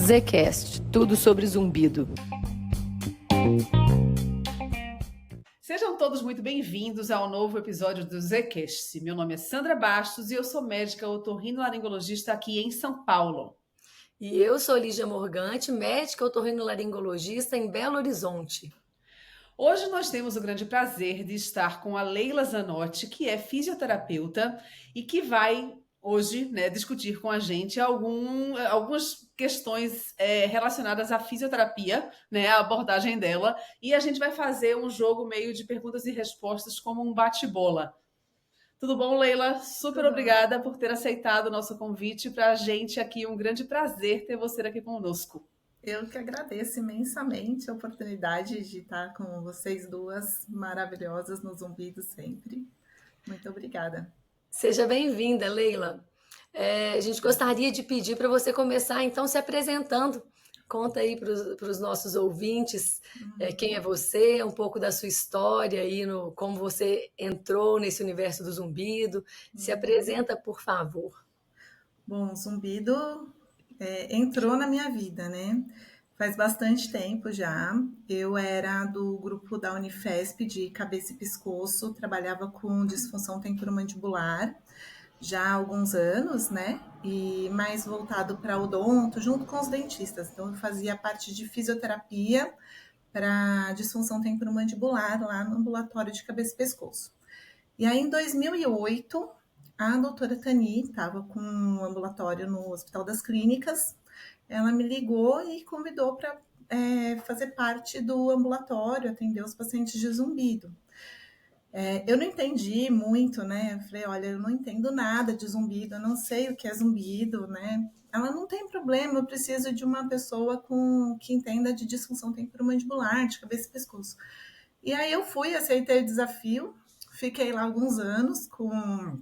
Zcast, tudo sobre zumbido. Sejam todos muito bem-vindos ao novo episódio do Zcast. Meu nome é Sandra Bastos e eu sou médica otorrinolaringologista aqui em São Paulo. E eu sou Lígia Morgante, médica otorrinolaringologista em Belo Horizonte. Hoje nós temos o grande prazer de estar com a Leila Zanotti, que é fisioterapeuta e que vai hoje, discutir com a gente algumas questões relacionadas à fisioterapia, a abordagem dela, e a gente vai fazer um jogo meio de perguntas e respostas como um bate-bola. Tudo bom, Leila? Super obrigada por ter aceitado o nosso convite. Para a gente aqui, um grande prazer ter você aqui conosco. Eu que agradeço imensamente a oportunidade de estar com vocês duas maravilhosas no Zumbido sempre. Muito obrigada. Seja bem-vinda, Leila. A gente gostaria de pedir para você começar, então, se apresentando. Conta aí para os nossos ouvintes quem é você, um pouco da sua história, aí como você entrou nesse universo do zumbido. Se apresenta, por favor. Bom, o zumbido entrou na minha vida, né? Faz bastante tempo já. Eu era do grupo da Unifesp de cabeça e pescoço, trabalhava com disfunção temporomandibular já há alguns anos, né? E mais voltado para odonto, junto com os dentistas. Então, eu fazia parte de fisioterapia para disfunção temporomandibular lá no ambulatório de cabeça e pescoço. E aí, em 2008, a doutora Tani estava com um ambulatório no Hospital das Clínicas. Ela me ligou e convidou para fazer parte do ambulatório, atender os pacientes de zumbido. Eu não entendi muito, né? Eu falei, olha, eu não entendo nada de zumbido, eu não sei o que é zumbido, né? Ela não tem problema, eu preciso de uma pessoa que entenda de disfunção temporomandibular, de cabeça e pescoço. E aí eu fui, aceitei o desafio, fiquei lá alguns anos com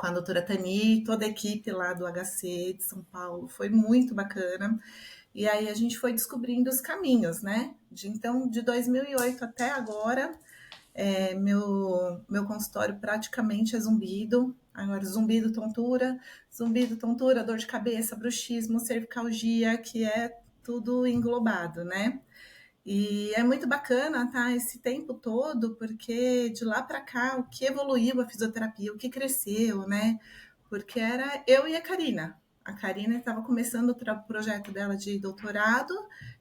a doutora Tani, toda a equipe lá do HC de São Paulo, foi muito bacana. E aí a gente foi descobrindo os caminhos, né? Então, de 2008 até agora, meu consultório praticamente é zumbido. Agora, zumbido, tontura, dor de cabeça, bruxismo, cervicalgia, que é tudo englobado, né? E é muito bacana, tá, esse tempo todo, porque de lá para cá, o que evoluiu a fisioterapia, o que cresceu, né? Porque era eu e a Karina. A Karina estava começando o projeto dela de doutorado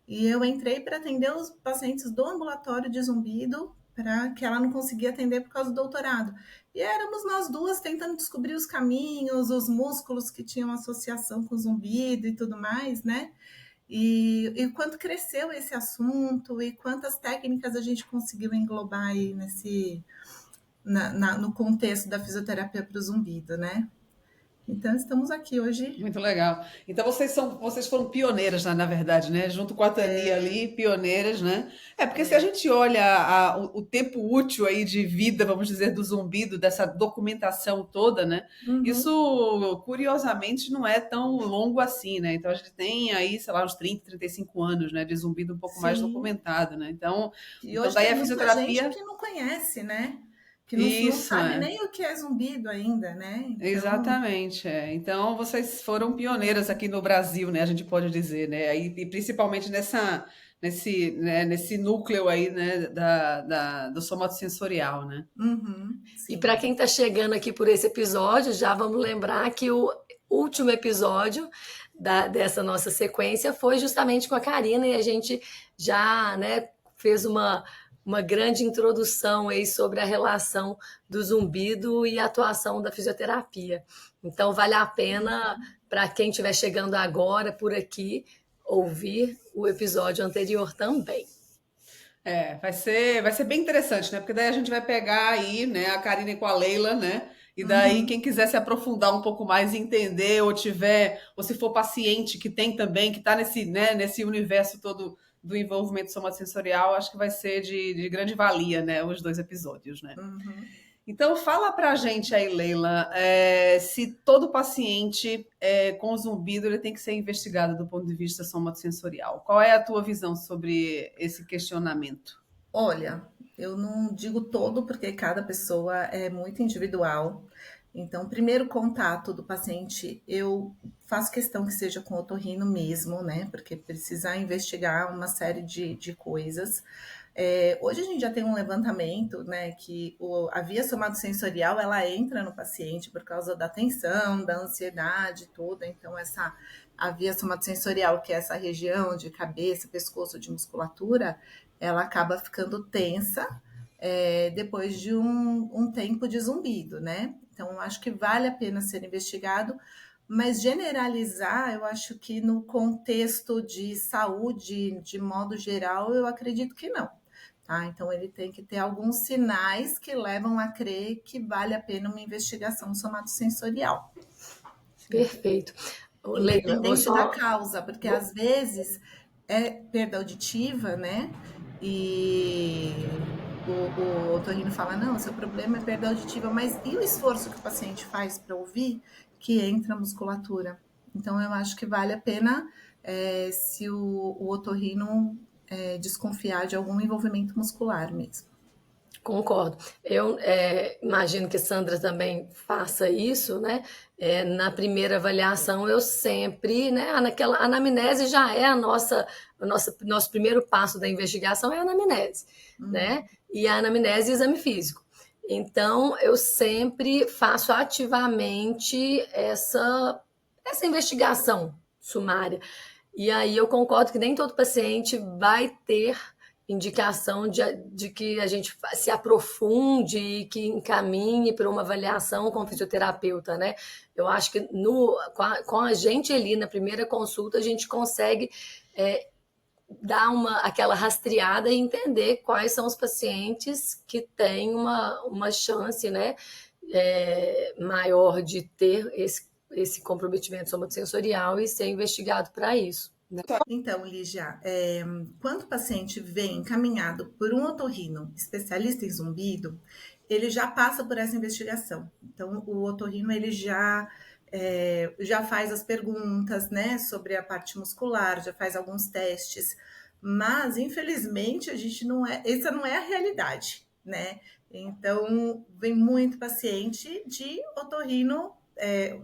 e eu entrei para atender os pacientes do ambulatório de zumbido, para que ela não conseguia atender por causa do doutorado. E éramos nós duas tentando descobrir os caminhos, os músculos que tinham associação com o zumbido e tudo mais, né? E quanto cresceu esse assunto e quantas técnicas a gente conseguiu englobar aí no contexto da fisioterapia para o zumbido, né? Então, estamos aqui hoje. Muito legal. Então, vocês foram pioneiras, na verdade, né? Junto com a Tani ali, pioneiras, né? Porque se a gente olha o tempo útil aí de vida, vamos dizer, do zumbido, dessa documentação toda, né? Isso, curiosamente, não é tão longo assim, né? Então, a gente tem aí, sei lá, uns 30, 35 anos, né? De zumbido um pouco mais documentado, né? Então hoje daí tem a fisioterapia... gente que não conhece, né? Que não sabe nem o que é zumbido ainda, né? Então... Exatamente. Então, vocês foram pioneiras aqui no Brasil, né? A gente pode dizer, né? E principalmente nesse núcleo aí, né? Do somatosensorial, né? E para quem está chegando aqui por esse episódio, já vamos lembrar que o último episódio dessa nossa sequência foi justamente com a Karina e a gente já, né, fez uma grande introdução aí sobre a relação do zumbido e a atuação da fisioterapia. Então, vale a pena, para quem estiver chegando agora por aqui, ouvir o episódio anterior também. Vai ser bem interessante, né? Porque daí a gente vai pegar aí, né, a Karina com a Leila, né? E daí, quem quiser se aprofundar um pouco mais e entender, ou se for paciente que tem também, que está nesse universo todo do envolvimento somatosensorial, acho que vai ser de grande valia, né? Os 2 episódios, né? Então, fala pra gente aí, Leila, se todo paciente com zumbido ele tem que ser investigado do ponto de vista somatosensorial. Qual é a tua visão sobre esse questionamento? Olha, eu não digo todo, porque cada pessoa é muito individual. Então, o primeiro contato do paciente, eu faço questão que seja com o otorrino mesmo, né? Porque precisa investigar uma série de coisas. Hoje a gente já tem um levantamento, né? Que a via somatosensorial, ela entra no paciente por causa da tensão, da ansiedade toda. Então, a via somatosensorial, que é essa região de cabeça, pescoço, de musculatura, ela acaba ficando tensa depois de um tempo de zumbido, né? Então, eu acho que vale a pena ser investigado, mas generalizar, eu acho que no contexto de saúde, de modo geral, eu acredito que não. Tá? Então, ele tem que ter alguns sinais que levam a crer que vale a pena uma investigação somatosensorial. Perfeito. Leila, vou Independente da só. causa, porque às vezes é perda auditiva, né? E o otorrino fala, não, seu problema é perda auditiva, mas e o esforço que o paciente faz para ouvir que entra a musculatura? Então, eu acho que vale a pena se o otorrino desconfiar de algum envolvimento muscular mesmo. Concordo. Eu imagino que Sandra também faça isso, né? Na primeira avaliação, eu sempre, né? Naquela anamnese já é nosso primeiro passo da investigação é a anamnese, né? E a anamnese e exame físico. Então, eu sempre faço ativamente essa investigação sumária. E aí eu concordo que nem todo paciente vai ter indicação de que a gente se aprofunde e que encaminhe para uma avaliação com o fisioterapeuta, né? Eu acho que com a gente ali na primeira consulta a gente consegue dar aquela rastreada e entender quais são os pacientes que têm uma chance, né, maior de ter esse comprometimento somatosensorial e ser investigado para isso. Então, Lígia, quando o paciente vem encaminhado por um otorrino especialista em zumbido, ele já passa por essa investigação. Então, o otorrino ele já faz as perguntas, né, sobre a parte muscular, já faz alguns testes, mas infelizmente essa não é a realidade, né? Então, vem muito paciente de otorrino,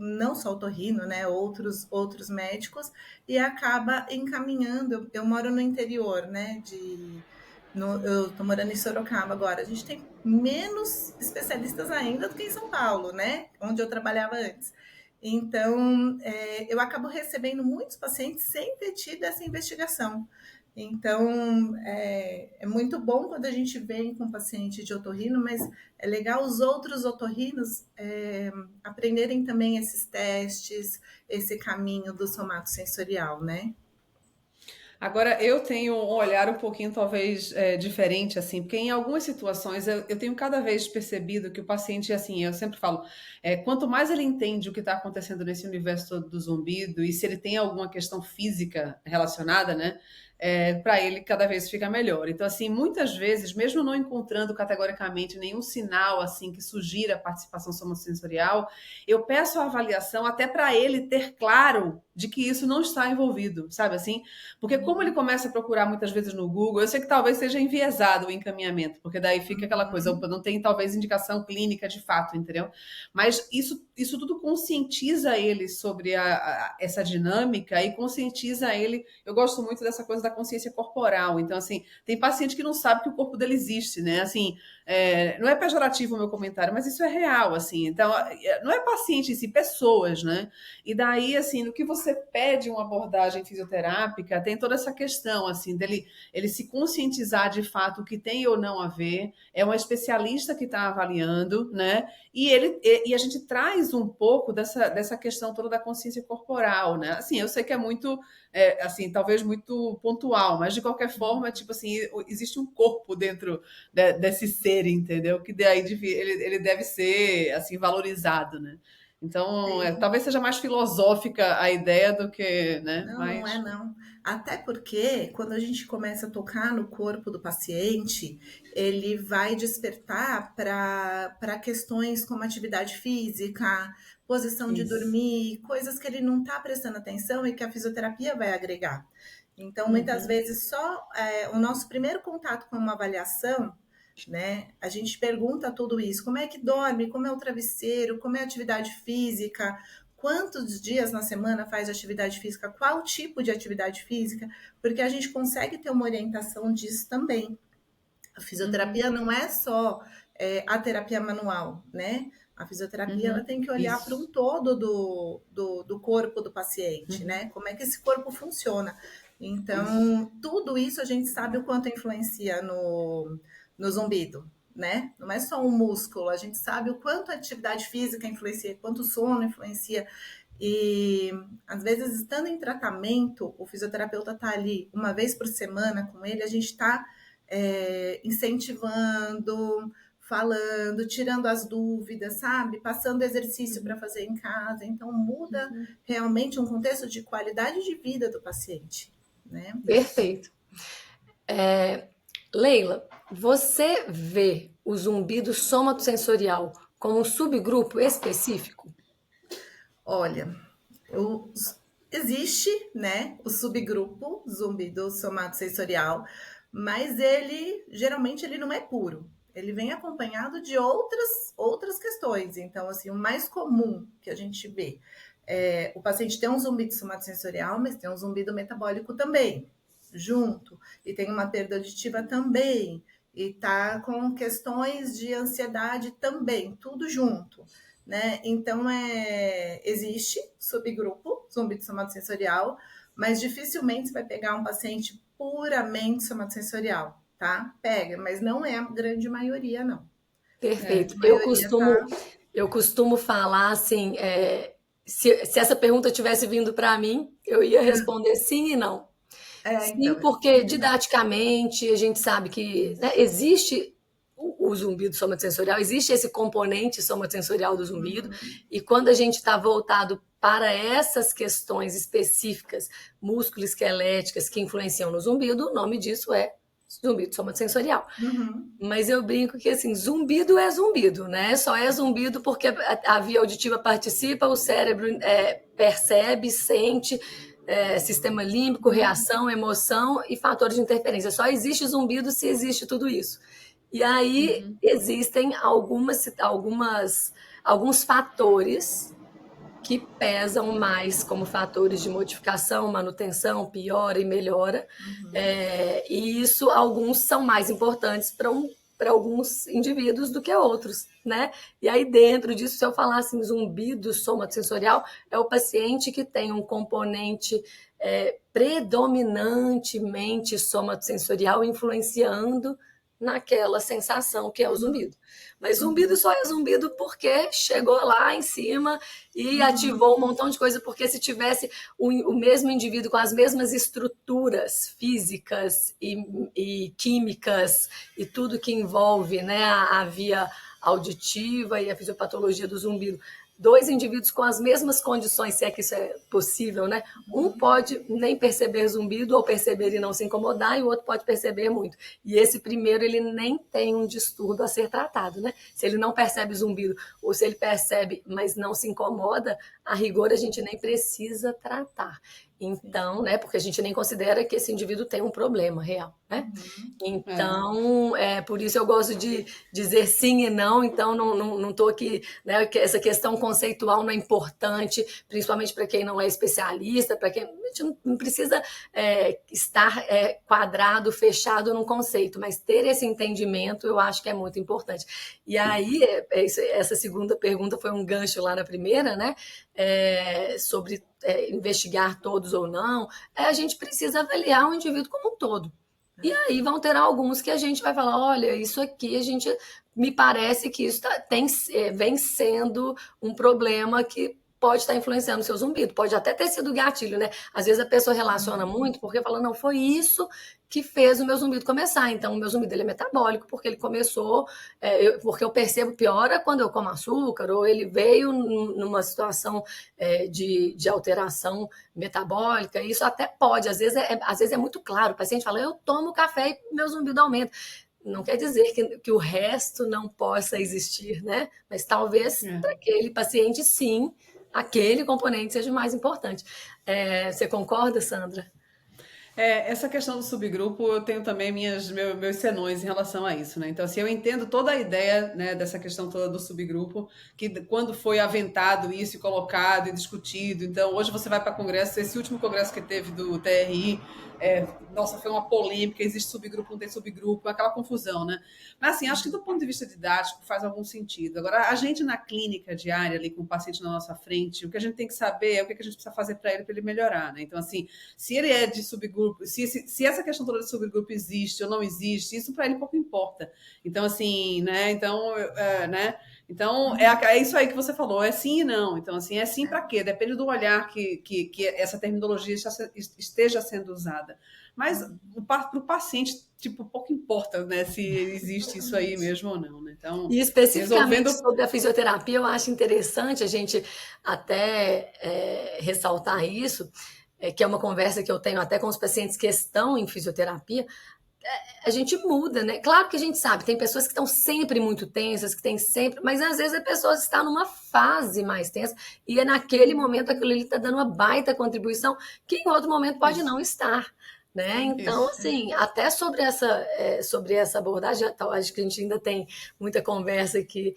não só otorrino, né, outros médicos, e acaba encaminhando. Eu moro no interior, né? Eu estou morando em Sorocaba agora. A gente tem menos especialistas ainda do que em São Paulo, né? Onde eu trabalhava antes. Então, eu acabo recebendo muitos pacientes sem ter tido essa investigação. Então, é muito bom quando a gente vem com paciente de otorrino, mas é legal os outros otorrinos aprenderem também esses testes, esse caminho do somatosensorial, né? Agora, eu tenho um olhar um pouquinho, talvez, diferente, assim, porque em algumas situações eu tenho cada vez percebido que o paciente, assim, eu sempre falo, quanto mais ele entende o que está acontecendo nesse universo todo do zumbido e se ele tem alguma questão física relacionada, né, para ele cada vez fica melhor. Então, assim, muitas vezes, mesmo não encontrando categoricamente nenhum sinal, assim, que sugira a participação somatosensorial, eu peço a avaliação até para ele ter claro de que isso não está envolvido, sabe assim? Porque como ele começa a procurar muitas vezes no Google, eu sei que talvez seja enviesado o encaminhamento, porque daí fica aquela coisa, opa, não tem talvez indicação clínica de fato, entendeu? Mas isso tudo conscientiza ele sobre essa dinâmica e conscientiza ele. Eu gosto muito dessa coisa da consciência corporal. Então, assim, tem paciente que não sabe que o corpo dele existe, né? Assim, não é pejorativo o meu comentário, mas isso é real, assim. Então, não é paciente em si, pessoas, né? E daí, assim, no que você pede uma abordagem fisioterápica, tem toda essa questão, assim, ele se conscientizar de fato o que tem ou não a ver, é uma especialista que está avaliando, né? E a gente traz um pouco dessa questão toda da consciência corporal, né? Assim, eu sei que é muito, assim, talvez muito pontual, mas de qualquer forma, tipo assim, existe um corpo dentro desse ser, entendeu? Que daí ele deve ser, assim, valorizado, né? Então, talvez seja mais filosófica a ideia do que, né? Não, não é Mas não. Até porque quando a gente começa a tocar no corpo do paciente, ele vai despertar para questões como atividade física, posição de isso. dormir, coisas que ele não está prestando atenção e que a fisioterapia vai agregar. Então, muitas Uhum. vezes, só o nosso primeiro contato com uma avaliação né? A gente pergunta tudo isso, como é que dorme, como é o travesseiro, como é a atividade física, quantos dias na semana faz atividade física, qual tipo de atividade física, porque a gente consegue ter uma orientação disso também. A fisioterapia não é só a terapia manual, né? A fisioterapia ela tem que olhar para um todo do corpo do paciente, né? Como é que esse corpo funciona. Então, tudo isso a gente sabe o quanto influencia no zumbido, né? Não é só um músculo, a gente sabe o quanto a atividade física influencia, quanto o sono influencia. E às vezes, estando em tratamento, o fisioterapeuta está ali uma vez por semana com ele, a gente está incentivando, falando, tirando as dúvidas, sabe? Passando exercício para fazer em casa. Então, muda realmente um contexto de qualidade de vida do paciente, né? Perfeito. Leila, você vê o zumbido somatosensorial como um subgrupo específico? Olha, existe, né, o subgrupo zumbido somatosensorial, mas ele geralmente ele não é puro. Ele vem acompanhado de outras questões. Então, assim, o mais comum que a gente vê o paciente tem um zumbido somatosensorial, mas tem um zumbido metabólico também, junto, e tem uma perda auditiva também, e tá com questões de ansiedade também, tudo junto, né? Então, existe subgrupo zumbido somatosensorial, mas dificilmente você vai pegar um paciente puramente somatosensorial, tá? Pega, mas não é a grande maioria, não. Perfeito. A maioria tá... Eu costumo falar assim, se essa pergunta tivesse vindo para mim, eu ia responder sim e não. Sim, Então, porque didaticamente a gente sabe que, né, existe o zumbido somatosensorial, existe esse componente somatosensorial do zumbido, e quando a gente está voltado para essas questões específicas, músculo-esqueléticas, que influenciam no zumbido, o nome disso é zumbido somatosensorial. Mas eu brinco que, assim, zumbido é zumbido, né? Só é zumbido porque a via auditiva participa, o cérebro percebe, sente, sistema límbico, reação, emoção e fatores de interferência. Só existe zumbido se existe tudo isso. E aí existem alguns fatores que pesam mais como fatores de modificação, manutenção, piora e melhora. E isso, alguns são mais importantes para alguns indivíduos do que outros, né? E aí, dentro disso, se eu falar assim, zumbido somatosensorial, é o paciente que tem um componente predominantemente somatosensorial influenciando naquela sensação que é o zumbido. Mas zumbido só é zumbido porque chegou lá em cima e ativou um montão de coisa, porque se tivesse o mesmo indivíduo com as mesmas estruturas físicas e químicas e tudo que envolve, né, a via auditiva e a fisiopatologia do zumbido, dois indivíduos com as mesmas condições, se é que isso é possível, né? Um pode nem perceber zumbido ou perceber e não se incomodar, e o outro pode perceber muito. E esse primeiro, ele nem tem um distúrbio a ser tratado, né? Se ele não percebe zumbido, ou se ele percebe, mas não se incomoda, a rigor a gente nem precisa tratar. Então, né, porque a gente nem considera que esse indivíduo tem um problema real, né? Então, por isso eu gosto de dizer sim e não, então não estou aqui, né, que essa questão conceitual não é importante, principalmente para quem não é especialista, para quem a gente não precisa estar quadrado, fechado num conceito, mas ter esse entendimento eu acho que é muito importante. E aí, essa segunda pergunta foi um gancho lá na primeira, né, sobre investigar todos ou não, a gente precisa avaliar o indivíduo como um todo. E aí vão ter alguns que a gente vai falar, olha, isso aqui me parece que isso vem sendo um problema que pode estar influenciando o seu zumbido, pode até ter sido gatilho, né? Às vezes a pessoa relaciona muito porque fala, não, foi isso que fez o meu zumbido começar. Então, o meu zumbido ele é metabólico, porque ele começou, porque eu percebo piora quando eu como açúcar, ou ele veio numa situação de alteração metabólica. Isso até pode, às vezes é muito claro. O paciente fala, eu tomo café e meu zumbido aumenta. Não quer dizer que o resto não possa existir, né? Mas talvez para aquele paciente, sim, aquele componente seja o mais importante. Você concorda, Sandra? Essa questão do subgrupo, eu tenho também meus senões em relação a isso, né? Então, assim, eu entendo toda a ideia, né, dessa questão toda do subgrupo, que quando foi aventado isso e colocado e discutido, então, hoje você vai para congresso, esse último congresso que teve do TRI, nossa, foi uma polêmica, existe subgrupo, não tem subgrupo, aquela confusão, né? Mas, assim, acho que do ponto de vista didático faz algum sentido. Agora, a gente na clínica diária, ali com o paciente na nossa frente, o que a gente tem que saber é o que a gente precisa fazer para ele melhorar, né? Então, assim, se ele é de subgrupo, se essa questão toda de subgrupo existe ou não existe, isso para ele pouco importa. Então, assim, né? Então, né? Então, é isso aí que você falou, é sim e não. Então, assim, é sim para quê? Depende do olhar que essa terminologia esteja sendo usada. Mas para o paciente, tipo, pouco importa, né, se existe isso aí mesmo ou não, né? Então, E especificamente resolvendo. sobre a fisioterapia, eu acho interessante a gente até ressaltar isso, que é uma conversa que eu tenho até com os pacientes que estão em fisioterapia. A gente muda, né? Claro que a gente sabe, tem pessoas que estão sempre muito tensas, que tem sempre, mas às vezes a pessoa está numa fase mais tensa e é naquele momento aquilo ali está dando uma baita contribuição que em outro momento pode Isso, não estar, né? Então, isso. assim, até sobre essa abordagem, acho que a gente ainda tem muita conversa aqui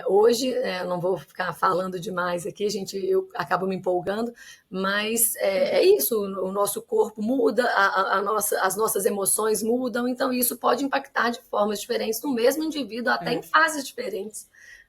hoje, não vou ficar falando demais aqui, eu acabo me empolgando, mas é isso, o nosso corpo muda, as nossas emoções mudam, então isso pode impactar de formas diferentes no mesmo indivíduo, até em É. fases diferentes,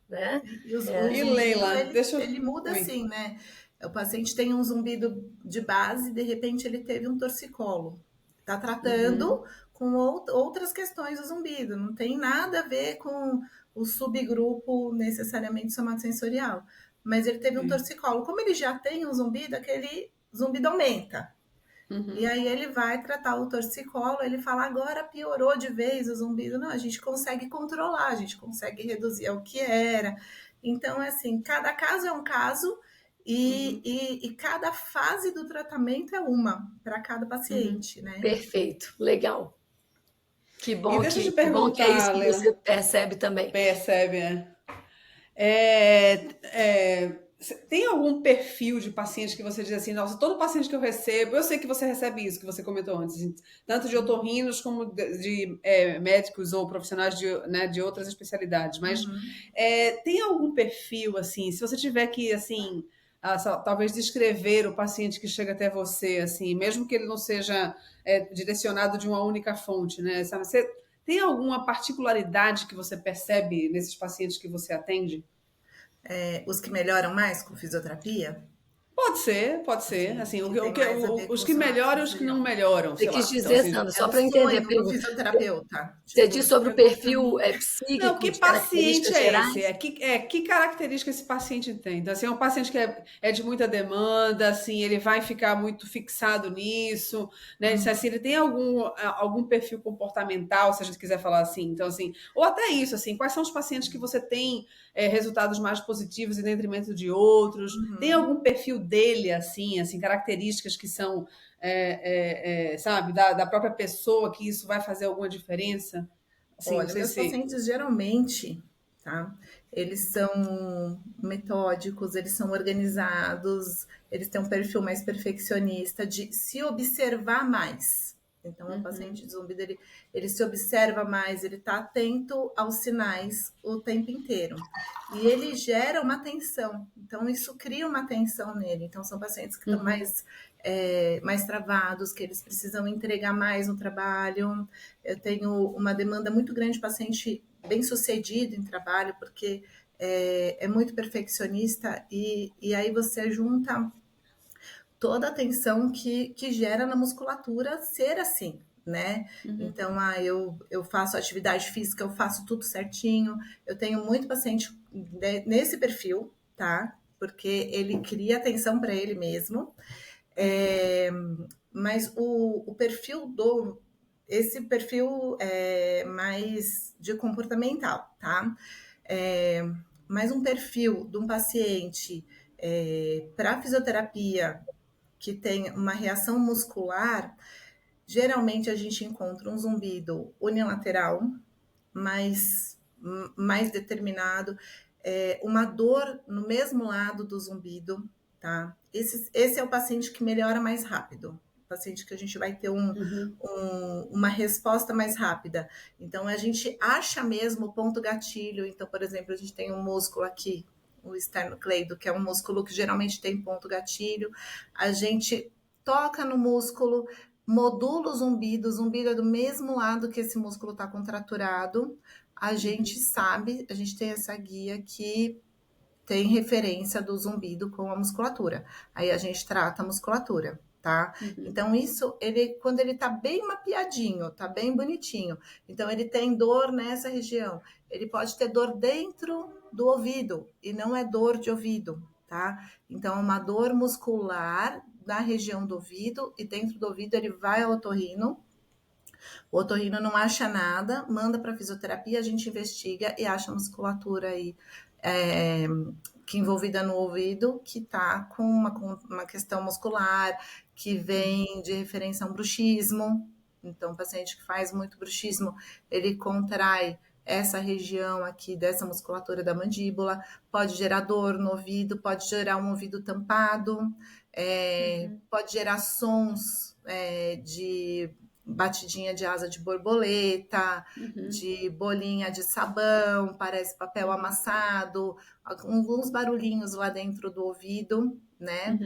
né? E o E zumbido, Leila, deixa eu. ele muda Oi. assim, né? O paciente tem um zumbido de base, de repente ele teve um torcicolo. Está tratando Uhum, com outras questões do zumbido, não tem nada a ver com o subgrupo necessariamente somatosensorial. Mas ele teve um é. torcicolo. Como ele já tem um zumbido, aquele zumbido aumenta. E Uhum. aí ele vai tratar o torcicolo, ele fala, agora piorou de vez o zumbido. Não, a gente consegue controlar, a gente consegue reduzir ao que era. Então, assim, cada caso é um caso Uhum, e cada fase do tratamento é uma para cada uhum. paciente, né? Perfeito, legal. E deixa eu te Que bom que é isso perguntar, que Leila, você percebe também. percebe, né? É, tem algum perfil de paciente que você diz assim, nossa, todo paciente que eu recebo, eu sei que você recebe isso, que você comentou antes, assim, tanto de otorrinos como de médicos ou profissionais né, de outras especialidades, mas Uhum. tem algum perfil, assim, se você tiver que, assim, talvez descrever o paciente que chega até você, assim, mesmo que ele não seja direcionado de uma única fonte, né, sabe? Você tem alguma particularidade que você percebe nesses pacientes que você atende? Os que melhoram mais com fisioterapia, Pode ser. assim, Assim, que tem mais a ver os com que melhoram e os que não somatosensorial. melhoram, Você sei quis lá. Então, dizer, assim, Sandra, É só o para eu entender, sonho do fisioterapeuta. você Tipo, diz sobre o pergunta a perfil mim. não, psíquico, que de paciente características é esse? gerais? Que característica esse paciente tem? Então, assim, é um paciente que é de muita demanda, assim, ele vai ficar muito fixado nisso, né? Assim, ele tem algum perfil comportamental, se a gente quiser falar assim. Então, assim, ou até isso, assim, quais são os pacientes que você tem resultados mais positivos em detrimento de outros? Tem Uhum. algum perfil dele, assim, características que são, sabe, da própria pessoa, que isso vai fazer alguma diferença? Assim, não Olha, sei meus se. pacientes geralmente, tá? Eles são metódicos, eles são organizados, eles têm um perfil mais perfeccionista de se observar mais. Então, o Uhum, paciente de zumbido, ele se observa mais, ele está atento aos sinais o tempo inteiro. E ele gera uma tensão. Então, isso cria uma tensão nele. Então, são pacientes que estão uhum, mais travados, que eles precisam entregar mais no trabalho. Eu tenho uma demanda muito grande de paciente bem sucedido em trabalho, porque é muito perfeccionista e aí você junta toda a tensão que gera na musculatura ser assim, né? uhum, Então, eu faço atividade física, eu faço tudo certinho. Eu tenho muito paciente nesse perfil, tá? Porque ele cria atenção para ele mesmo. É, mas o perfil esse perfil é mais de comportamental, tá? É, mas um perfil de um paciente para fisioterapia que tem uma reação muscular, geralmente a gente encontra um zumbido unilateral, mais determinado, uma dor no mesmo lado do zumbido, tá? Esse é o paciente que melhora mais rápido. paciente que a gente vai ter Uhum. uma resposta mais rápida. Então, a gente acha mesmo o ponto gatilho. Então, por exemplo, a gente tem um músculo aqui, o esternocleido, que é um músculo que geralmente tem ponto gatilho. A gente toca no músculo, modula o zumbido é do mesmo lado que esse músculo está contraturado. A gente sabe, a gente tem essa guia que tem referência do zumbido com a musculatura. Aí a gente trata a musculatura, tá? Então, isso, quando ele tá bem mapeadinho, tá bem bonitinho, então ele tem dor nessa região, ele pode ter dor dentro do ouvido, e não é dor de ouvido, tá? Então, é uma dor muscular na região do ouvido, e dentro do ouvido ele vai ao otorrino, o otorrino não acha nada, manda para fisioterapia, a gente investiga e acha a musculatura aí que envolvida no ouvido, que está com uma questão muscular, que vem de referência a um bruxismo. Então, o paciente que faz muito bruxismo, ele contrai essa região aqui dessa musculatura da mandíbula, pode gerar dor no ouvido, pode gerar um ouvido tampado, pode gerar sons de batidinha de asa de borboleta, de bolinha de sabão, parece papel amassado, alguns barulhinhos lá dentro do ouvido, né?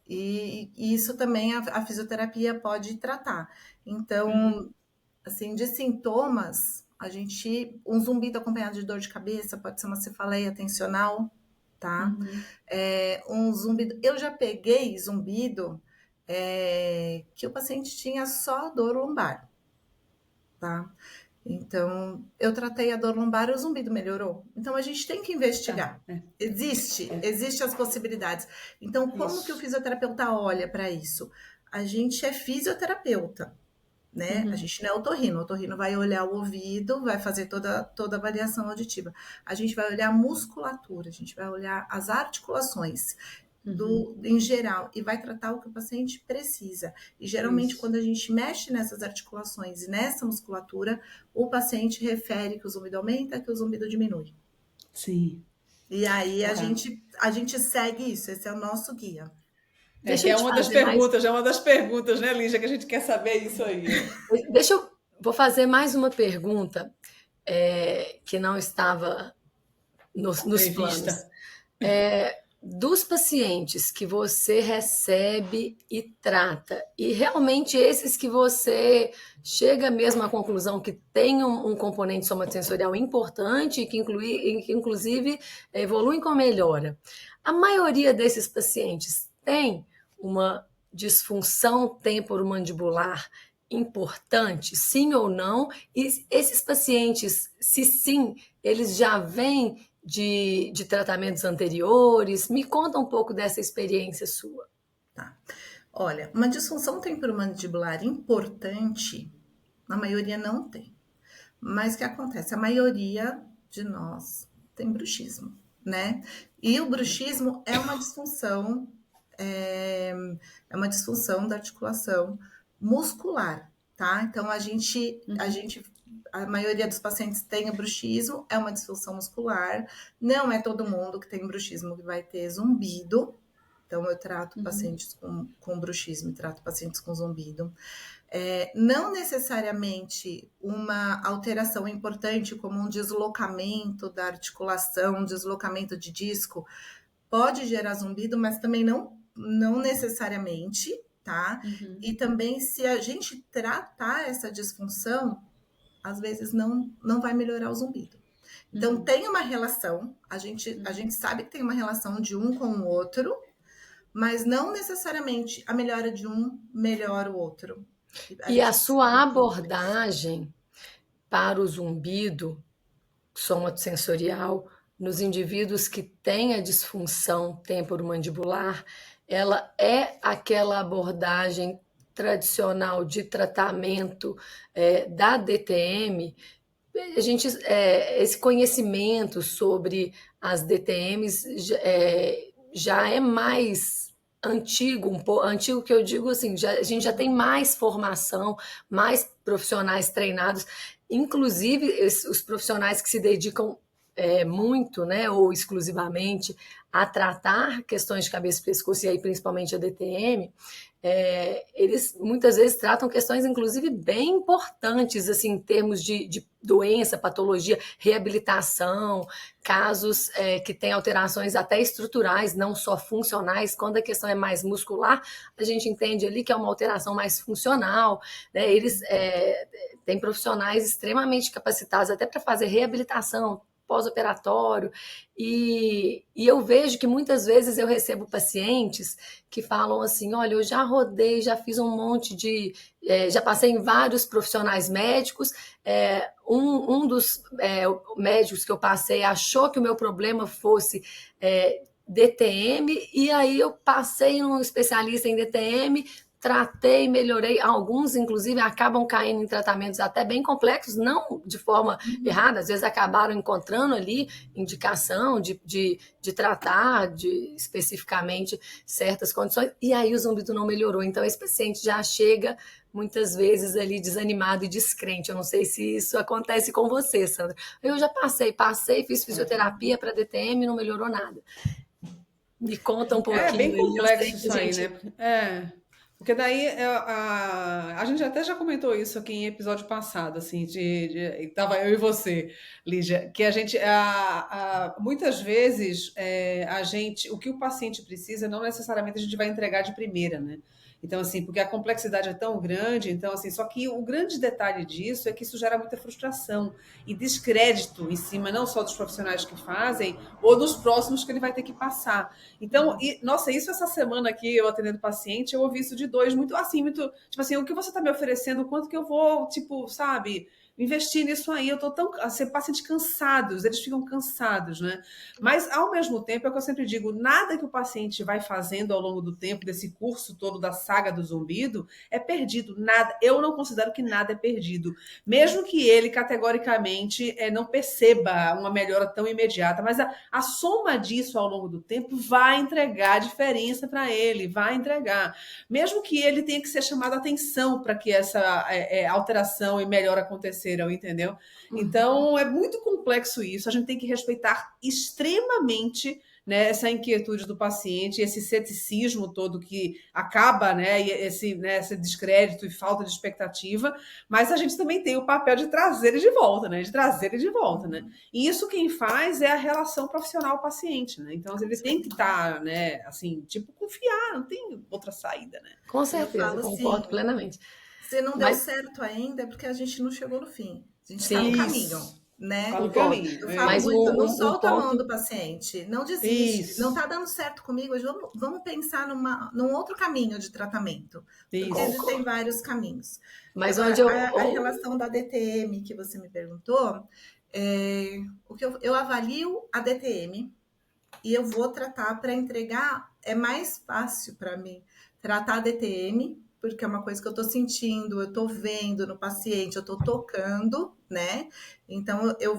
E isso também a fisioterapia pode tratar. Então, assim, de sintomas, um zumbido acompanhado de dor de cabeça, pode ser uma cefaleia tensional, tá? Um zumbido, eu já peguei zumbido que o paciente tinha só dor lombar, tá? Então, eu tratei a dor lombar e o zumbido melhorou. Então, a gente tem que investigar. Existe as possibilidades. Então, como que o fisioterapeuta olha para isso? A gente é fisioterapeuta, né? A gente não é otorrino. O otorrino vai olhar o ouvido, vai fazer toda a avaliação auditiva. A gente vai olhar a musculatura, a gente vai olhar as articulações em geral, e vai tratar o que o paciente precisa. E geralmente, quando a gente mexe nessas articulações e nessa musculatura, o paciente refere que o zumbido aumenta, que o zumbido diminui. Sim. E aí a gente segue isso, esse é o nosso guia. É uma das perguntas, né, Lígia, que a gente quer saber isso aí. Vou fazer mais uma pergunta que não estava nos planos. Dos pacientes que você recebe e trata, e realmente esses que você chega mesmo à conclusão que tem um componente somatosensorial importante e que inclusive evoluem com melhora, a maioria desses pacientes tem uma disfunção temporomandibular importante, sim ou não? E esses pacientes, se sim, eles já vêm de tratamentos anteriores? Me conta um pouco dessa experiência sua. Tá. Olha, uma disfunção temporomandibular importante, a maioria não tem. Mas o que acontece? A maioria de nós tem bruxismo, né? E o bruxismo é uma disfunção, da articulação muscular, tá? Então, a maioria dos pacientes tem o bruxismo, é uma disfunção muscular. Não é todo mundo que tem bruxismo que vai ter zumbido. Então, eu trato pacientes com bruxismo e trato pacientes com zumbido. Não necessariamente uma alteração importante, como um deslocamento da articulação, um deslocamento de disco, pode gerar zumbido, mas também não necessariamente, tá? E também, se a gente tratar essa disfunção, às vezes não vai melhorar o zumbido. Então, tem uma relação, a gente sabe que tem uma relação de um com o outro, mas não necessariamente a melhora de um melhora o outro. E a sua abordagem para o zumbido somatosensorial nos indivíduos que têm a disfunção temporomandibular, ela é aquela abordagem tradicional de tratamento da DTM. Esse conhecimento sobre as DTMs já é mais antigo, antigo que eu digo assim, a gente já tem mais formação, mais profissionais treinados, inclusive os profissionais que se dedicam muito, né, ou exclusivamente, a tratar questões de cabeça e pescoço, e aí principalmente a DTM, eles muitas vezes tratam questões, inclusive, bem importantes, assim, em termos de doença, patologia, reabilitação, casos que têm alterações até estruturais, não só funcionais. Quando a questão é mais muscular, a gente entende ali que é uma alteração mais funcional, né? Eles têm profissionais extremamente capacitados até para fazer reabilitação pós-operatório, e eu vejo que muitas vezes eu recebo pacientes que falam assim, olha, eu já rodei, já fiz um monte de... já passei em vários profissionais médicos, um dos médicos que eu passei achou que o meu problema fosse DTM, e aí eu passei num especialista em DTM, tratei, melhorei. Alguns, inclusive, acabam caindo em tratamentos até bem complexos, não de forma errada, às vezes acabaram encontrando ali indicação de tratar especificamente certas condições, e aí o zumbido não melhorou. Então, esse paciente já chega muitas vezes ali desanimado e descrente. Eu não sei se isso acontece com você, Sandra. Eu já passei, fiz fisioterapia para DTM e não melhorou nada. Me conta um pouquinho. É bem aí, eu sei complexo que isso aí, né? Porque daí a gente até já comentou isso aqui em episódio passado, assim, tava eu e você, Lígia, que a gente muitas vezes o que o paciente precisa não necessariamente a gente vai entregar de primeira, né? Então, assim, porque a complexidade é tão grande, então, assim, só que o grande detalhe disso é que isso gera muita frustração e descrédito em cima não só dos profissionais que fazem, ou dos próximos que ele vai ter que passar. Então, nossa, isso essa semana aqui, eu atendendo paciente, eu ouvi isso de dois, muito assim, muito, tipo assim, o que você está me oferecendo, o quanto que eu vou, tipo, sabe, investir nisso aí, eu tô tão, assim, pacientes cansados, eles ficam cansados, né? Mas, ao mesmo tempo, é o que eu sempre digo, nada que o paciente vai fazendo ao longo do tempo, desse curso todo da saga do zumbido, é perdido, nada, eu não considero que nada é perdido, mesmo que ele, categoricamente, não perceba uma melhora tão imediata, mas a soma disso ao longo do tempo vai entregar diferença para ele, vai entregar, mesmo que ele tenha que ser chamado a atenção para que essa alteração e melhora aconteçam, entendeu? Então, é muito complexo isso. A gente tem que respeitar extremamente, né, essa inquietude do paciente, esse ceticismo todo que acaba, né, esse descrédito e falta de expectativa, mas a gente também tem o papel de trazer ele de volta, né? Né? E isso quem faz é a relação profissional-paciente, né? Então, ele tem que estar, né, assim, tipo, confiar, não tem outra saída, né? Com certeza, Eu falo concordo assim, plenamente. se não deu certo ainda, é porque a gente não chegou no fim. A gente está no caminho, né? Tá no caminho. Eu falo Mas muito, não um solta a mão ponto... do paciente, não desiste. Isso. Não está dando certo comigo, vamos pensar num outro caminho de tratamento. Isso. Porque existem vários caminhos. Mas Agora, a relação da DTM que você me perguntou, o que eu avalio a DTM e eu vou tratar para entregar, é mais fácil para mim tratar a DTM, porque é uma coisa que eu estou sentindo, eu estou vendo no paciente, eu estou tocando, né? Então eu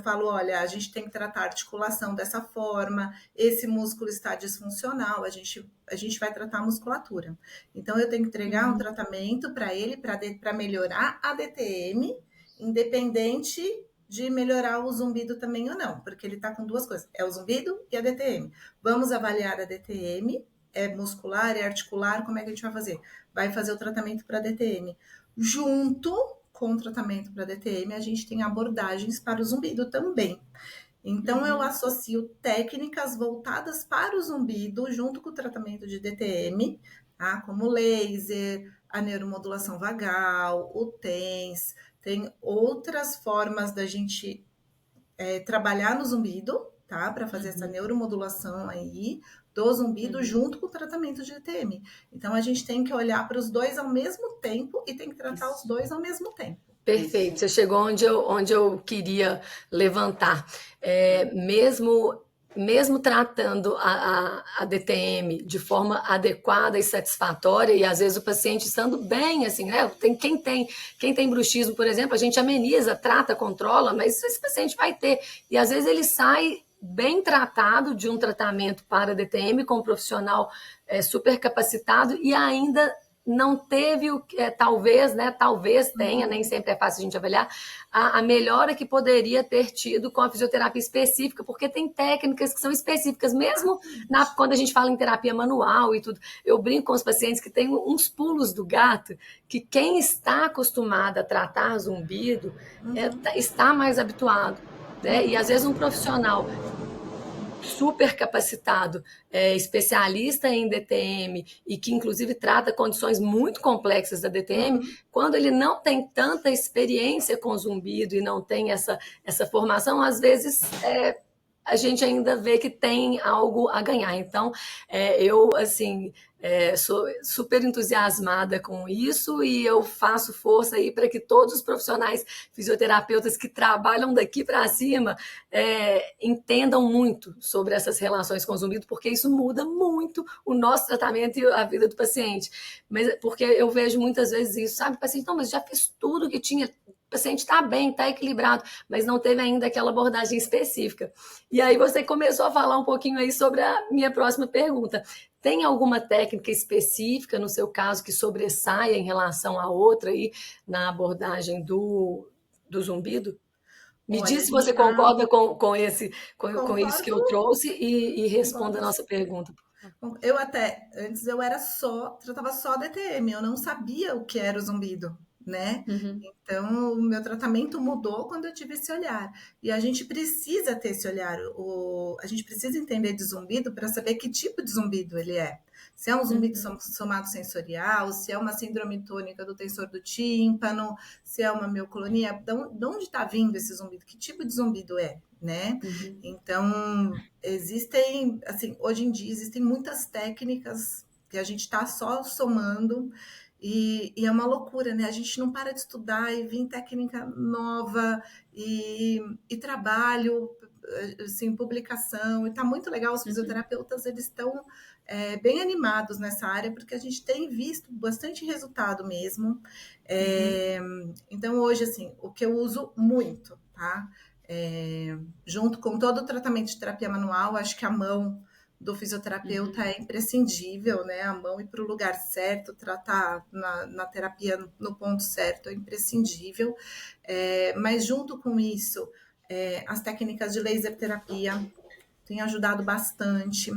falo, olha, a gente tem que tratar a articulação dessa forma, esse músculo está disfuncional, a gente vai tratar a musculatura. Então eu tenho que entregar um tratamento para ele, para melhorar a DTM, independente de melhorar o zumbido também ou não, porque ele está com duas coisas, é o zumbido e a DTM. Vamos avaliar a DTM, é muscular, é articular, como é que a gente vai fazer? Vai fazer o tratamento para DTM. Junto com o tratamento para DTM, a gente tem abordagens para o zumbido também. Então, eu associo técnicas voltadas para o zumbido junto com o tratamento de DTM, tá? Como laser, a neuromodulação vagal, o TENS, tem outras formas da gente trabalhar no zumbido, tá? Para fazer essa neuromodulação aí do zumbido junto com o tratamento de DTM. Então, a gente tem que olhar para os dois ao mesmo tempo e tem que tratar os dois ao mesmo tempo. Perfeito, você chegou onde eu queria levantar. Mesmo tratando a DTM de forma adequada e satisfatória, e às vezes o paciente estando bem, assim, né? Quem tem bruxismo, por exemplo, a gente ameniza, trata, controla, mas esse paciente vai ter. E às vezes ele sai bem tratado de um tratamento para DTM com um profissional super capacitado e ainda não teve talvez, né? Talvez tenha, nem sempre é fácil a gente avaliar, a melhora que poderia ter tido com a fisioterapia específica, porque tem técnicas que são específicas, mesmo quando a gente fala em terapia manual e tudo. Eu brinco com os pacientes que tem uns pulos do gato, que quem está acostumado a tratar zumbido está mais habituado, né? E às vezes um profissional super capacitado, especialista em DTM e que inclusive trata condições muito complexas da DTM, quando ele não tem tanta experiência com zumbido e não tem essa formação, às vezes a gente ainda vê que tem algo a ganhar. Então, eu, assim, sou super entusiasmada com isso e eu faço força aí para que todos os profissionais fisioterapeutas que trabalham daqui para cima entendam muito sobre essas relações com o zumbido, porque isso muda muito o nosso tratamento e a vida do paciente. Mas porque eu vejo muitas vezes isso, sabe? O paciente, não, mas já fiz tudo que tinha. O paciente está bem, está equilibrado, mas não teve ainda aquela abordagem específica. E aí você começou a falar um pouquinho aí sobre a minha próxima pergunta. Tem alguma técnica específica, no seu caso, que sobressaia em relação à outra aí na abordagem do zumbido? Me Olha, diz se você concorda com isso que eu trouxe e responda a nossa pergunta. Eu até, antes eu tratava só DTM, eu não sabia o que era o zumbido, né? Então, o meu tratamento mudou quando eu tive esse olhar. E a gente precisa ter esse olhar, a gente precisa entender de zumbido para saber que tipo de zumbido ele é. Se é um zumbido somatosensorial, se é uma síndrome tônica do tensor do tímpano, se é uma mioclonia, de onde está vindo esse zumbido? Que tipo de zumbido é, né? Então, existem, assim, hoje em dia existem muitas técnicas que a gente está só somando e é uma loucura, né? A gente não para de estudar e vir técnica nova e trabalho, assim, publicação, e tá muito legal. Os fisioterapeutas, eles estão bem animados nessa área, porque a gente tem visto bastante resultado mesmo. Então, hoje, assim, o que eu uso muito, tá? Junto com todo o tratamento de terapia manual, acho que a mão do fisioterapeuta é imprescindível, né? A mão ir para o lugar certo, tratar na terapia no ponto certo é imprescindível. Mas junto com isso, as técnicas de laser terapia têm ajudado bastante.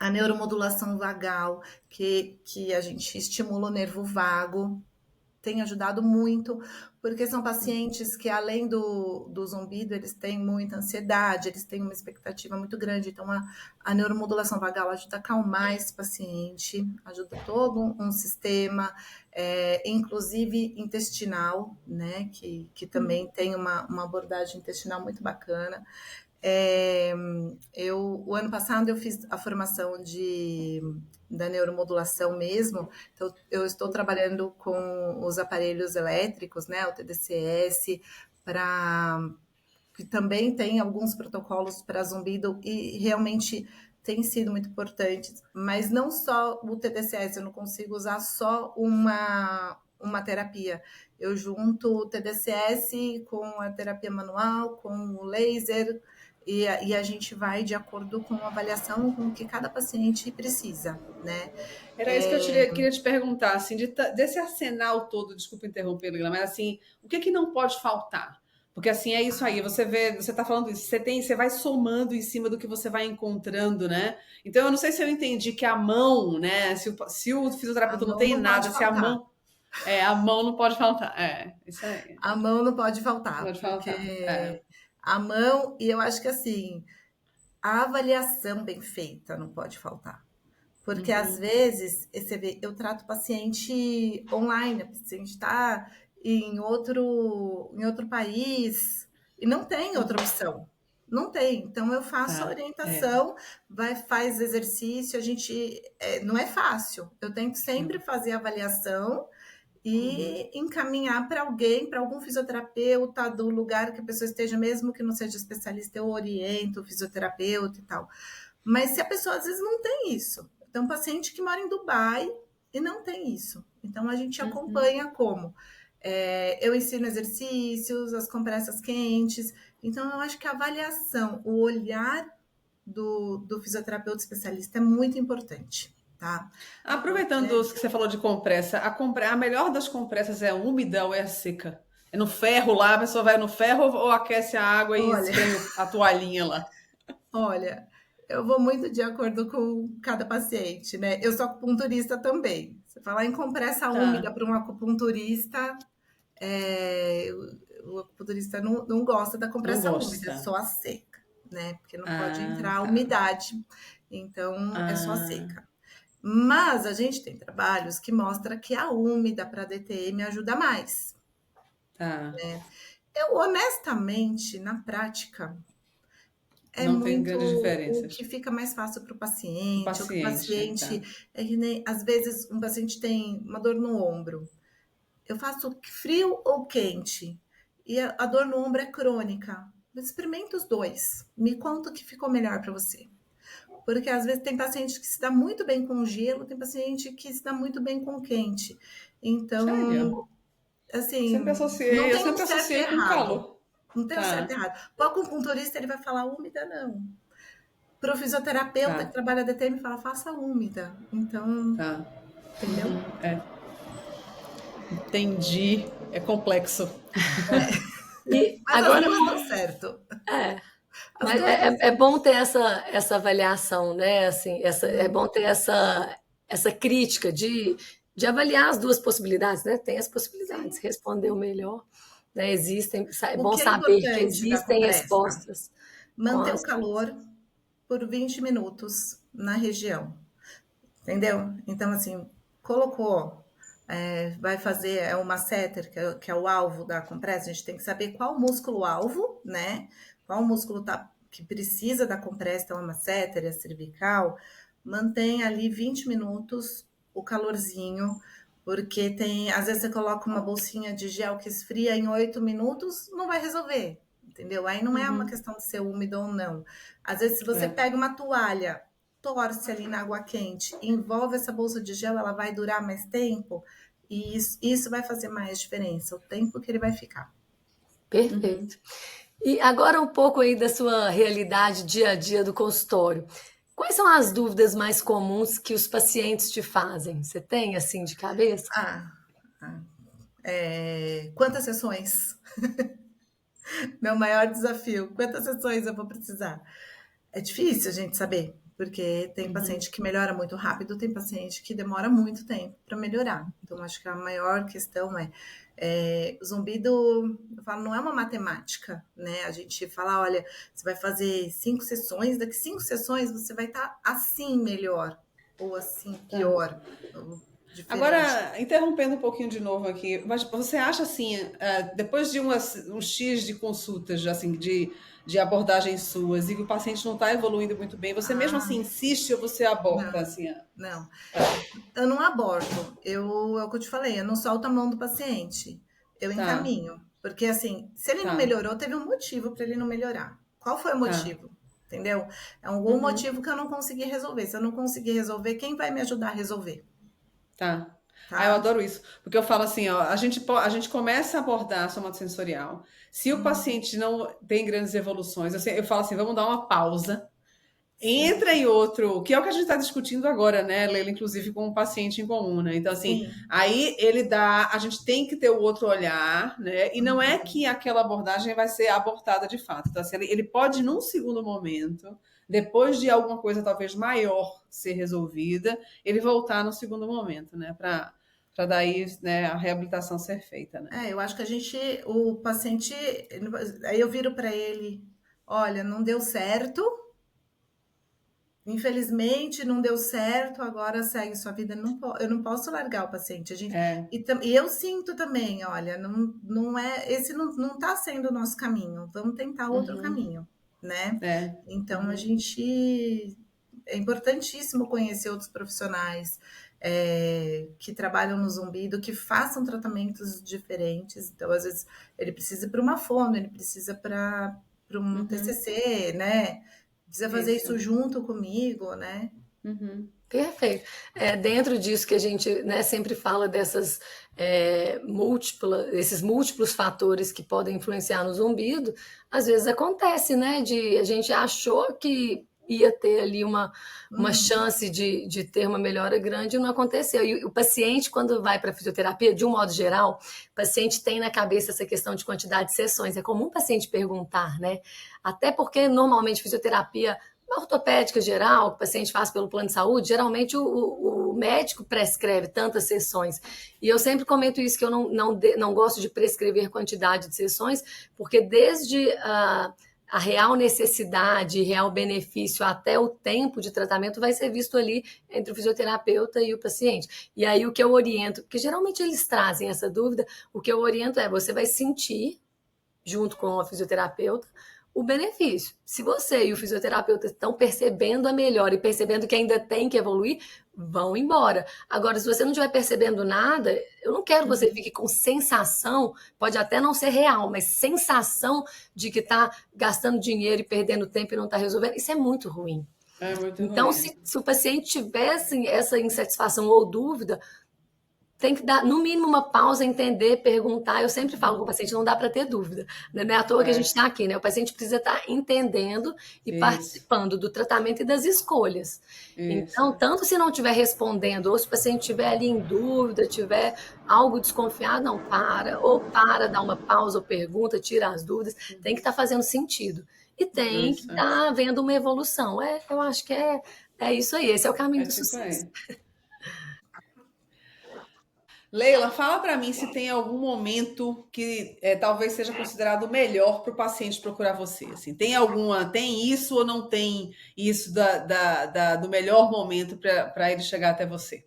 A neuromodulação vagal, que a gente estimula o nervo vago, tem ajudado muito, porque são pacientes que, além do zumbido, eles têm muita ansiedade, eles têm uma expectativa muito grande. Então, a neuromodulação vagal ajuda a acalmar esse paciente, ajuda todo um sistema, inclusive intestinal, né, que também tem uma abordagem intestinal muito bacana. O ano passado eu fiz a formação da neuromodulação mesmo, então eu estou trabalhando com os aparelhos elétricos, né, o TDCS, que também tem alguns protocolos para zumbido e realmente tem sido muito importante, mas não só o TDCS, eu não consigo usar só uma terapia. Eu junto o TDCS com a terapia manual, com o laser, e a gente vai de acordo com a avaliação com que cada paciente precisa, né? Era isso que eu queria te perguntar, assim, desse arsenal todo, desculpa interromper, Lila, mas assim, o que não pode faltar? Porque assim, é isso aí, você está falando isso, você vai somando em cima do que você vai encontrando, né? Então, eu não sei se eu entendi que a mão, né? Se o fisioterapeuta não tem nada, se a mão. A mão não pode faltar. Isso aí. A mão não pode faltar. Pode faltar. A mão, e eu acho que assim, a avaliação bem feita não pode faltar. Porque às vezes, você vê, eu trato o paciente online, o paciente está em outro país e não tem outra opção. Não tem. Então, eu faço a orientação, faz exercício, não é fácil. Eu tento sempre fazer avaliação e encaminhar para alguém, para algum fisioterapeuta do lugar que a pessoa esteja, mesmo que não seja especialista, eu oriento o fisioterapeuta e tal. Mas se a pessoa às vezes não tem isso, tem um paciente que mora em Dubai e não tem isso. Então a gente acompanha como? Eu ensino exercícios, as compressas quentes. Então eu acho que a avaliação, o olhar do fisioterapeuta especialista é muito importante. tá? Aproveitando que você falou de compressa, a melhor das compressas é a úmida ou é a seca? É no ferro lá, a pessoa vai no ferro ou aquece a água e Olha, espreme a toalhinha lá? olha, eu vou muito de acordo com cada paciente, né? Eu sou acupunturista também. Você falar em compressa úmida Tá, para um acupunturista, é, o acupunturista não gosta da não compressa úmida, gosta. só a seca, né? Porque não pode Ah, entrar a tá. umidade, então é só a Ah, seca. Mas a gente tem trabalhos que mostra que a úmida para DTM ajuda mais. tá. Eu, honestamente, na prática, é Não tem muito grandes o que diferenças. fica mais fácil para o O paciente, o que o paciente, paciente, tá. é que nem, às vezes um paciente tem uma dor no ombro. Eu faço frio ou quente? E a dor no ombro é crônica. Experimenta os dois. Me conta o que ficou melhor para você. Porque às vezes tem paciente que se dá muito bem com gelo, tem paciente que se dá muito bem com quente. Sério? Então, assim, não Eu tem um sempre certo e associei com errado. calor. Não tem um certo e Tá, errado. O acupunturista ele vai falar úmida, não. Pro fisioterapeuta que tá, trabalha DTM fala faça úmida. Então, tá. entendeu? É, entendi. É complexo. E Mas as agora, duas dão certo. é, As mas duas dão é certo. bom ter essa avaliação, né? Assim, é bom ter essa crítica de avaliar as duas possibilidades, né? Tem as possibilidades, Sim. responder o melhor, né? Existem, é O bom que é saber que importante da existem compressa? respostas com Manter o as calor por 20 minutos na região. Entendeu? Então, assim, colocou, vai fazer é uma masseter, que é o alvo da compressa, a gente tem que saber qual músculo-alvo, né? Qual músculo que precisa da compressa, então a masseter, a cervical, mantém ali 20 minutos o calorzinho, porque tem, às vezes você coloca uma bolsinha de gel que esfria em 8 minutos, não vai resolver, entendeu? Aí não é uma Uhum. questão de ser úmido ou não. Às vezes, se você É. pega uma toalha, torce ali na água quente, envolve essa bolsa de gel, ela vai durar mais tempo e isso vai fazer mais diferença, o tempo que ele vai ficar. Uhum. perfeito. E agora um pouco aí da sua realidade dia a dia do consultório. Quais são as dúvidas mais comuns que os pacientes te fazem? Você tem assim de cabeça? Ah, quantas sessões? Meu maior desafio, quantas sessões eu vou precisar? É difícil a gente saber, porque tem Uhum. paciente que melhora muito rápido, tem paciente que demora muito tempo para melhorar. Então, acho que a maior questão o zumbido, eu falo, não é uma matemática, né? A gente fala, olha, você vai fazer 5 sessões, daqui 5 sessões você vai estar assim melhor, ou assim Tá. pior, ou diferente. Agora, interrompendo um pouquinho de novo aqui, mas você acha assim, depois de um X de consultas, assim, de abordagens suas, e que o paciente não está evoluindo muito bem, você mesmo assim Ah, insiste ou você aborta não, assim? não. Eu não aborto. É o que eu te falei, eu não solto a mão do paciente. Eu Tá, encaminho. Porque, assim, se ele não tá, melhorou, teve um motivo para ele não melhorar. Qual foi o tá. motivo? Entendeu? É algum Uhum, motivo que eu não consegui resolver. Se eu não conseguir resolver, quem vai me ajudar a resolver? tá. Ah, eu Tá? adoro isso, porque eu falo assim, ó, a gente começa a abordar a somatosensorial. Se o Hum, paciente não tem grandes evoluções, eu falo assim, vamos dar uma pausa. sim, Entra em outro, que é o que a gente está discutindo agora, né, Leila, inclusive com um paciente em comum, né? Então, assim, sim. aí ele dá, a gente tem que ter o outro olhar, né? E não é Uhum. que aquela abordagem vai ser abortada de fato. Então, assim, ele pode, num segundo momento, depois de alguma coisa talvez maior ser resolvida, ele voltar no segundo momento, né? Para daí, né, a reabilitação ser feita, né? Eu acho que o paciente, aí eu viro para ele, olha, não deu certo, infelizmente não deu certo, agora segue sua vida. Eu não posso largar o paciente. É, E eu sinto também, olha, não é, esse não está sendo o nosso caminho. Vamos tentar outro uhum, caminho, né? é, Então uhum, é importantíssimo conhecer outros profissionais que trabalham no zumbido, que façam tratamentos diferentes. Então, às vezes, ele precisa ir para uma fono, ele precisa para um uhum, TCC, né? Precisa fazer isso, isso junto comigo, né? uhum, Perfeito. Dentro disso que a gente, né, sempre fala dessas esses múltiplos fatores que podem influenciar no zumbido, às vezes acontece, né, de a gente achou que ia ter ali uma chance de ter uma melhora grande, e não aconteceu. E o paciente, quando vai para a fisioterapia, de um modo geral, o paciente tem na cabeça essa questão de quantidade de sessões. É comum o paciente perguntar, né? Até porque, normalmente, fisioterapia ortopédica geral, que o paciente faz pelo plano de saúde, geralmente o médico prescreve tantas sessões. E eu sempre comento isso, que eu não gosto de prescrever quantidade de sessões, porque desde a real necessidade, real benefício, até o tempo de tratamento vai ser visto ali entre o fisioterapeuta e o paciente. E aí o que eu oriento, porque geralmente eles trazem essa dúvida, o que eu oriento é, você vai sentir, junto com a fisioterapeuta, o benefício. Se você e o fisioterapeuta estão percebendo a melhora e percebendo que ainda tem que evoluir, vão embora. Agora, se você não estiver percebendo nada, eu não quero que você fique com sensação, pode até não ser real, mas sensação de que está gastando dinheiro e perdendo tempo e não está resolvendo. Isso é muito ruim. É muito Então, ruim. se o paciente tivesse essa insatisfação ou dúvida, tem que dar, no mínimo, uma pausa, entender, perguntar. Eu sempre falo com o paciente, não dá para ter dúvida. Não é à toa que a gente está aqui, né? O paciente precisa estar entendendo e participando do tratamento e das escolhas. Então, tanto se não estiver respondendo, ou se o paciente estiver ali em dúvida, tiver algo desconfiado, não, para, dá uma pausa ou pergunta, tira as dúvidas. Tem que estar fazendo sentido. E tem que estar vendo uma evolução. Eu acho que é isso aí. Esse é o caminho do sucesso. Leila, fala para mim se tem algum momento que talvez seja considerado melhor para o paciente procurar você. Assim, tem isso ou não tem isso do melhor momento para ele chegar até você?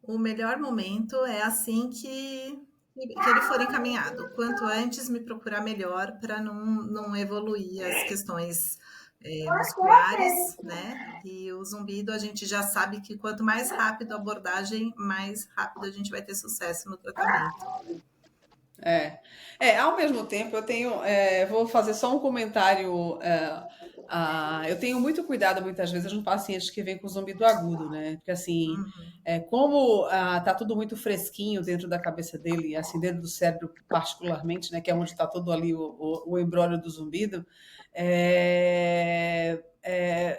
O melhor momento é assim que ele for encaminhado. Quanto antes me procurar melhor para não evoluir as questões musculares, né? E o zumbido, a gente já sabe que quanto mais rápido a abordagem, mais rápido a gente vai ter sucesso no tratamento. Ao mesmo tempo, vou fazer só um comentário. Eu tenho muito cuidado, muitas vezes, no paciente que vem com zumbido agudo, né? Porque, assim, como tá tudo muito fresquinho dentro da cabeça dele, assim, dentro do cérebro particularmente, né? Que é onde está todo ali o embrólio do zumbido,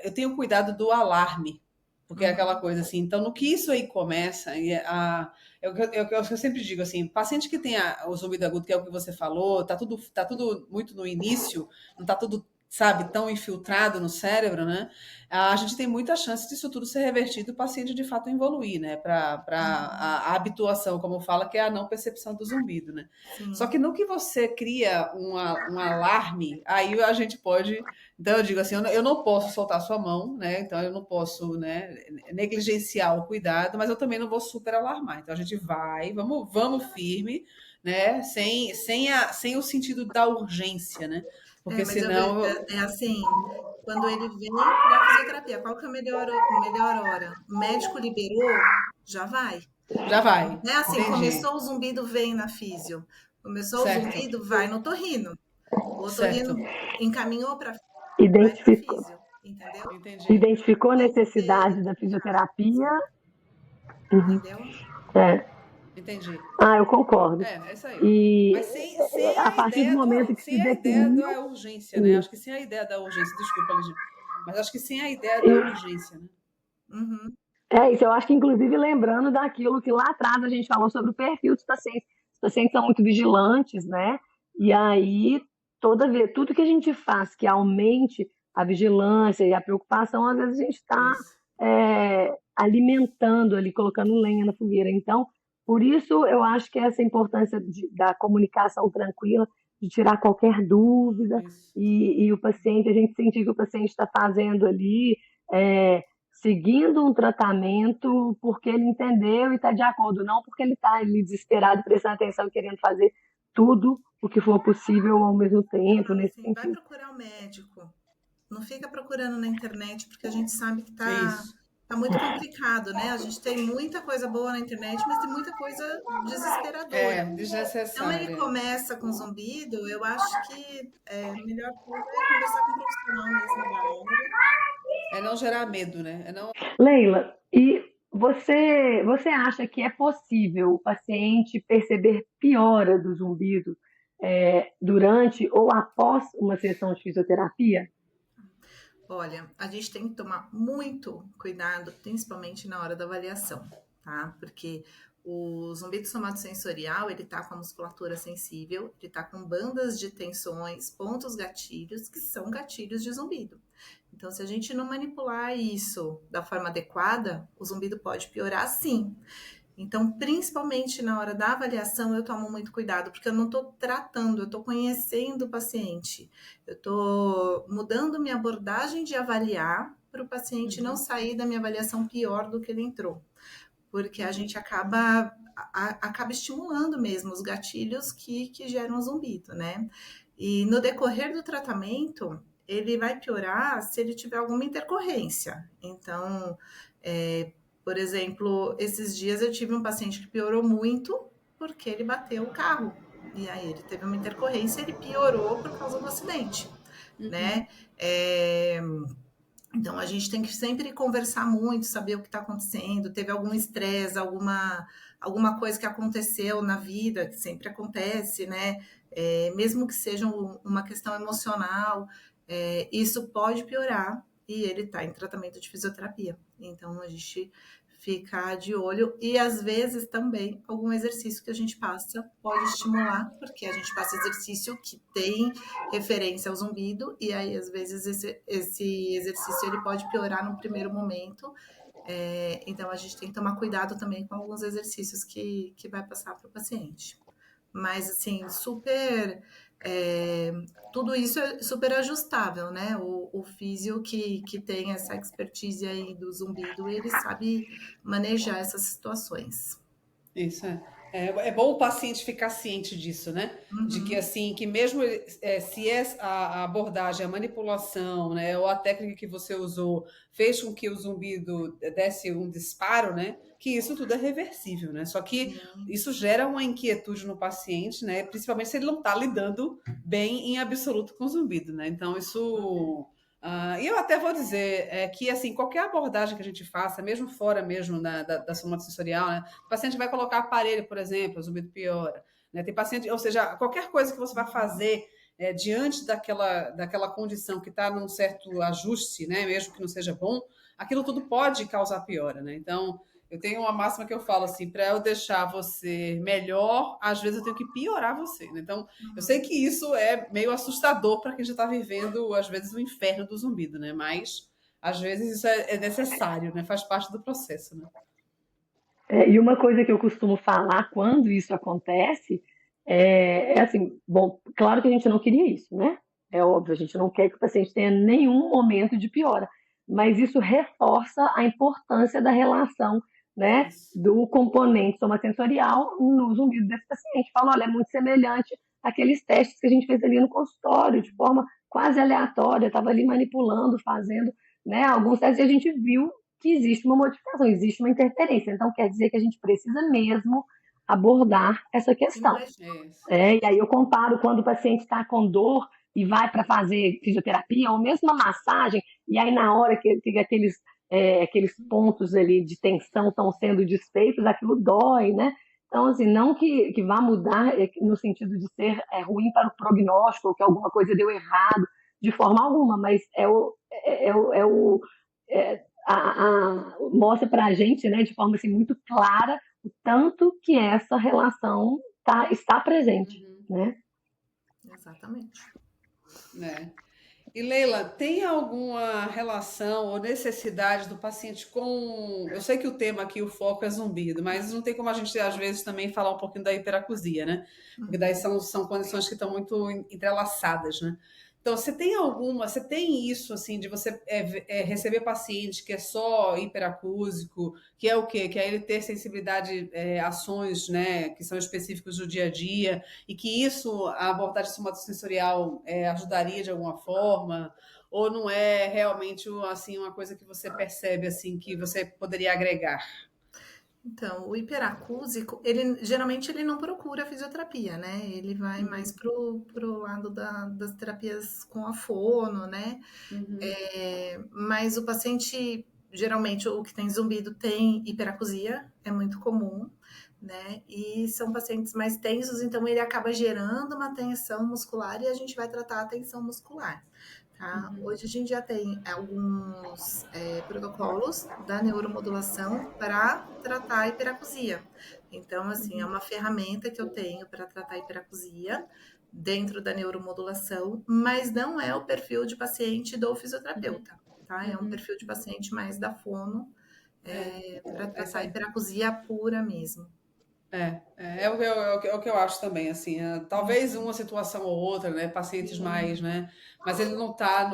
eu tenho cuidado do alarme, porque é aquela coisa assim. Então, no que isso aí começa, eu sempre digo assim, paciente que tem o zumbido agudo, que é o que você falou, tá tudo muito no início, não tá tudo, sabe, tão infiltrado no cérebro, né? A gente tem muita chance disso tudo ser revertido e o paciente de fato evoluir, né? Para a habituação, como fala, que é a não percepção do zumbido, né? Sim. Só que no que você cria um alarme, aí a gente pode. Então eu digo assim, eu não posso soltar sua mão, né? Então eu não posso, né, negligenciar o cuidado, mas eu também não vou super alarmar. Então a gente vamos firme, né? Sem o sentido da urgência, né? Porque senão. É assim, quando ele vem para a fisioterapia, qual que é a melhor hora? O médico liberou, já vai. Já vai. É assim, Entendi. Começou o zumbido, vem na físio. Começou o zumbido, vai no otorrino. O otorrino encaminhou para Identificou. físio, entendeu? Entendi. Identificou a necessidade da fisioterapia. Entendeu? Entendi. Eu concordo. É isso aí. E mas sem a partir do momento que se definiu... da urgência, né? Acho que sem a ideia da urgência, desculpa, Ligia, mas acho que sem a ideia da urgência, né? Uhum. Isso, eu acho que inclusive lembrando daquilo que lá atrás a gente falou sobre o perfil dos pacientes. Os pacientes são muito vigilantes, né? E aí, tudo que a gente faz que aumente a vigilância e a preocupação, às vezes a gente está alimentando ali, colocando lenha na fogueira. Então, por isso eu acho que essa importância da comunicação tranquila, de tirar qualquer dúvida, e o paciente, a gente sentir que o paciente está fazendo ali, seguindo um tratamento porque ele entendeu e está de acordo, não porque ele está ali desesperado, prestando atenção, querendo fazer tudo o que for possível ao mesmo tempo. Nesse sentido. Vai procurar um médico. Não fica procurando na internet, porque a gente sabe que tá muito complicado, né? A gente tem muita coisa boa na internet, mas tem muita coisa desesperadora. Desnecessária. Então ele começa com zumbido, eu acho que a melhor coisa é conversar com um profissional mesmo da área. É não gerar medo, né? Leila, e você acha que é possível o paciente perceber piora do zumbido durante ou após uma sessão de fisioterapia? Olha, a gente tem que tomar muito cuidado, principalmente na hora da avaliação, tá? Porque o zumbido somatosensorial, ele tá com a musculatura sensível, ele tá com bandas de tensões, pontos gatilhos, que são gatilhos de zumbido. Então, se a gente não manipular isso da forma adequada, o zumbido pode piorar sim. Então, principalmente na hora da avaliação, eu tomo muito cuidado, porque eu não estou tratando, eu estou conhecendo o paciente. Eu estou mudando minha abordagem de avaliar para o paciente não sair da minha avaliação pior do que ele entrou. Porque a gente acaba estimulando mesmo os gatilhos que geram zumbido, né? E no decorrer do tratamento, ele vai piorar se ele tiver alguma intercorrência. Então, por exemplo, esses dias eu tive um paciente que piorou muito porque ele bateu o carro. E aí ele teve uma intercorrência, ele piorou por causa do acidente, né? Então a gente tem que sempre conversar muito, saber o que está acontecendo, teve algum estresse, alguma coisa que aconteceu na vida, que sempre acontece, né? Mesmo que seja uma questão emocional, isso pode piorar e ele está em tratamento de fisioterapia. Então a gente fica de olho e às vezes também algum exercício que a gente passa pode estimular, porque a gente passa exercício que tem referência ao zumbido e aí às vezes esse exercício ele pode piorar no primeiro momento. Então a gente tem que tomar cuidado também com alguns exercícios que vai passar para o paciente. Mas assim, tudo isso é super ajustável, né? O físio que tem essa expertise aí do zumbido, ele sabe manejar essas situações. Isso é bom o paciente ficar ciente disso, né? De que assim, que mesmo se a abordagem, a manipulação, né, ou a técnica que você usou fez com que o zumbido desse um disparo, né? Que isso tudo é reversível, né? Só que isso gera uma inquietude no paciente, né? Principalmente se ele não está lidando bem em absoluto com o zumbido, né? Então isso e eu até vou dizer que assim, qualquer abordagem que a gente faça, mesmo fora mesmo da somatosensorial, né? O paciente vai colocar aparelho, por exemplo, o zumbido piora. Né? Tem paciente, ou seja, qualquer coisa que você vai fazer diante daquela condição que está num certo ajuste, né? Mesmo que não seja bom, aquilo tudo pode causar piora, né? Então, eu tenho uma máxima que eu falo assim, para eu deixar você melhor, às vezes eu tenho que piorar você. Né? Então, eu sei que isso é meio assustador para quem já está vivendo, às vezes, o inferno do zumbido, né? Mas, às vezes, isso é necessário, né? Faz parte do processo, né? E uma coisa que eu costumo falar quando isso acontece é assim, bom, claro que a gente não queria isso, né? É óbvio, a gente não quer que o paciente tenha nenhum momento de piora, mas isso reforça a importância da relação, né, Isso. do componente somatosensorial no zumbido desse paciente. Fala, olha, é muito semelhante àqueles testes que a gente fez ali no consultório, de forma quase aleatória, estava ali manipulando, fazendo, né, alguns testes e a gente viu que existe uma modificação, existe uma interferência. Então, quer dizer que a gente precisa mesmo abordar essa questão. E aí eu comparo quando o paciente está com dor e vai para fazer fisioterapia ou mesmo uma massagem, e aí na hora que aqueles pontos ali de tensão estão sendo desfeitos, aquilo dói, né? Então, assim, não que vá mudar no sentido de ser ruim para o prognóstico, ou que alguma coisa deu errado, de forma alguma, mas mostra para a gente, né, de forma assim, muito clara o tanto que essa relação está presente, né? Exatamente. E Leila, tem alguma relação ou necessidade do paciente com... Eu sei que o tema aqui, o foco é zumbido, mas não tem como a gente, às vezes, também falar um pouquinho da hiperacusia, né? Porque daí são condições que estão muito entrelaçadas, né? Então, você tem isso, assim, de você receber paciente que é só hiperacúsico, que é o quê? Que é ele ter sensibilidade a ações, né, que são específicos do dia a dia, e que isso, a abordagem somatosensorial ajudaria de alguma forma, ou não é realmente assim, uma coisa que você percebe assim, que você poderia agregar? Então, o hiperacúsico, geralmente ele não procura fisioterapia, né? Ele vai mais pro lado das terapias com a fono, né? Mas o paciente, geralmente, o que tem zumbido tem hiperacusia, é muito comum, né? E são pacientes mais tensos, então ele acaba gerando uma tensão muscular e a gente vai tratar a tensão muscular. Tá? Hoje a gente já tem alguns protocolos da neuromodulação para tratar a hiperacusia. Então, assim, é uma ferramenta que eu tenho para tratar a hiperacusia dentro da neuromodulação, mas não é o perfil de paciente do fisioterapeuta, tá? É um perfil de paciente mais da fono, para tratar a hiperacusia pura mesmo. É o que eu acho também, assim, talvez uma situação ou outra, né, pacientes mais, né, mas ele não está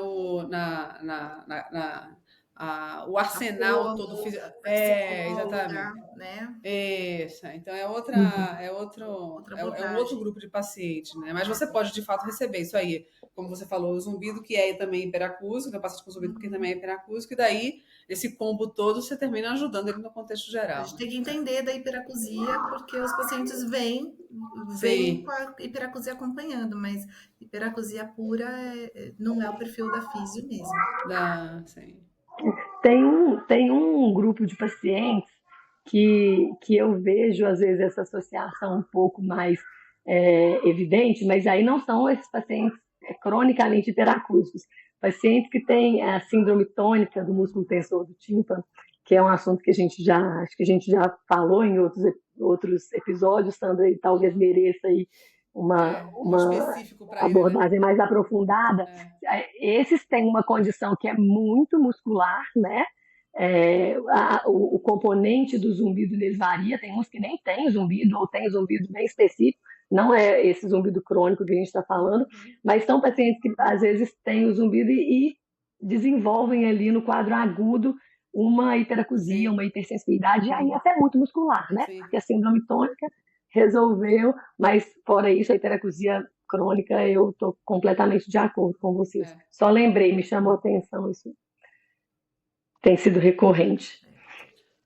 o arsenal todo, exatamente. Né? Isso, então é um outro grupo de paciente, né? Mas você pode de fato receber isso aí, como você falou, o zumbido que é também hiperacúsico, né? O paciente com zumbido que também é hiperacúsico, e daí esse combo todo você termina ajudando ele no contexto geral. A gente tem que entender da hiperacusia, porque os pacientes vêm com a hiperacusia acompanhando, mas hiperacusia pura não é o perfil da físio mesmo. Sim. Tem um grupo de pacientes que eu vejo, às vezes, essa associação um pouco mais evidente, mas aí não são esses pacientes cronicamente hiperacústicos. Pacientes que têm a síndrome tônica do músculo tensor do tímpano, que é um assunto que acho que a gente já falou em outros episódios, Sandra, e talvez mereça aí uma abordagem mais aprofundada. Esses têm uma condição que é muito muscular, né? O componente do zumbido deles varia, tem uns que nem tem zumbido, ou tem zumbido bem específico, não é esse zumbido crônico que a gente está falando, mas são pacientes que às vezes têm o zumbido e desenvolvem ali no quadro agudo uma hiperacusia, uma hipersensibilidade, e aí essa é muito muscular, né? Porque a síndrome tônica resolveu, mas fora isso, a hiperacusia crônica, eu estou completamente de acordo com vocês. Só lembrei, me chamou a atenção isso. Tem sido recorrente.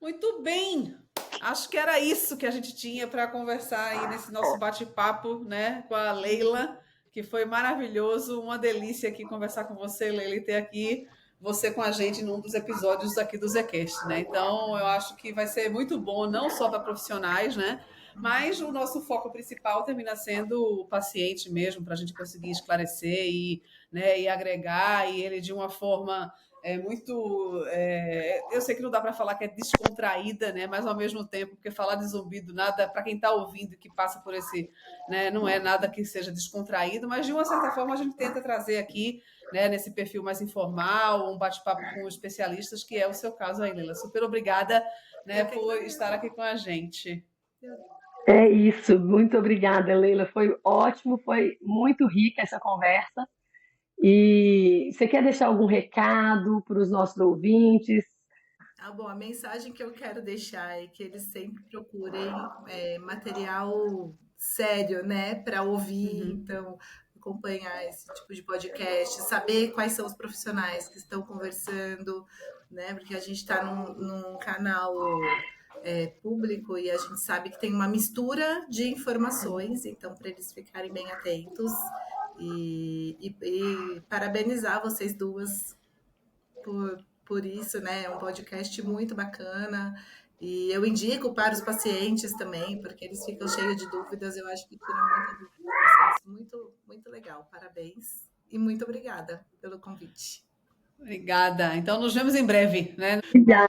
Muito bem! Acho que era isso que a gente tinha para conversar aí nesse nosso bate-papo, né, com a Leila, que foi maravilhoso, uma delícia aqui conversar com você, Leila, e ter aqui você com a gente num dos episódios aqui do Zecast, né? Então, eu acho que vai ser muito bom, não só para profissionais, né? Mas o nosso foco principal termina sendo o paciente mesmo, para a gente conseguir esclarecer e agregar, e ele de uma forma eu sei que não dá para falar que é descontraída, né? Mas ao mesmo tempo, porque falar de zumbido, nada, para quem está ouvindo e que passa por esse, né? Não é nada que seja descontraído, mas de uma certa forma a gente tenta trazer aqui, né? Nesse perfil mais informal, um bate-papo com especialistas, que é o seu caso aí, Leila. Super obrigada, né? Por estar aqui com a gente. É isso, muito obrigada, Leila. Foi ótimo, foi muito rica essa conversa. E você quer deixar algum recado para os nossos ouvintes? Bom, a mensagem que eu quero deixar é que eles sempre procurem material sério, né, para ouvir, então acompanhar esse tipo de podcast, saber quais são os profissionais que estão conversando, né, porque a gente está num canal público e a gente sabe que tem uma mistura de informações, então para eles ficarem bem atentos. E parabenizar vocês duas por isso, né? É um podcast muito bacana e eu indico para os pacientes também, porque eles ficam cheios de dúvidas. Eu acho que tira muita dúvida de vocês. Muito, muito legal. Parabéns e muito obrigada pelo convite. Obrigada. Então, nos vemos em breve, né? Obrigada.